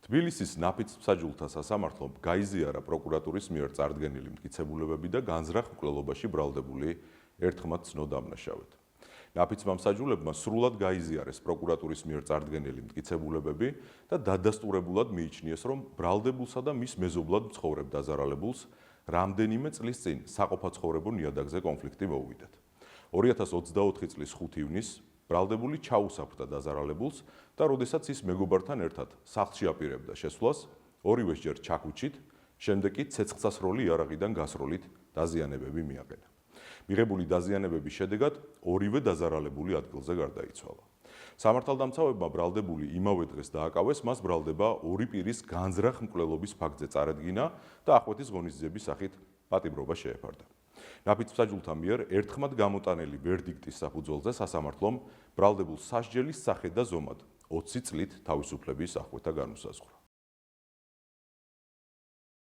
თბილისის ნაფიც-მსაჯულთა სასამართლომ გაიზიარა პროკურატურის მიერ წარდგენილი მტკიცებულებები და განზრახ მკვლელობაში ბრალდებული ერთხმად ცნო დამნაშავედ. ნაფიცმა მსაჯულებმა სრულად გაიზიარეს პროკურატურის მიერ წარდგენილი მტკიცებულებები და დადასტურებულად მიიჩნიეს, რომ ბრალდებულსა და მის მეზობლად მცხოვრებ დაზარალებულს რამდენიმე წლის წინ საყოფაცხოვრებო ნიადაგზე კონფლიქტი მოუვიდათ. 2024 წლის 5 ივნისს ბრალდებული ჩაუსაფრდა დაზარალებულს და როდესაც ის მეგობართან ერთად სახლში აპირებდა შესვლას, ორივეს ჯერ ჩაქუჩით, შემდეგ კი ცეცხლსასროლი იარაღიდან გასროლით დაზიანებები მიაყენა. მიღებული დაზიანებების შედეგად ორივე დაზარალებული ადგილზე გარდაიცვალა. სამართალდამცავებმა ბრალდებული იმავე დღეს დააკავეს, მას ბრალდება ორი პირის განზრახ მკვლელობის ფაქტზე წარადგინა და ახвеთის ღონისძიების სახით პატიმრობა შეეფარდა. ნაფიც-მსაჯულთა მიერ ერთხმად გამოტანილი ვერდიქტის საფუძველზე სასამართლომ ბრალდებულს სასჯელის სახე და ზომად 20 წლით თავისუფლების ახвеთა განუსაზღვრა.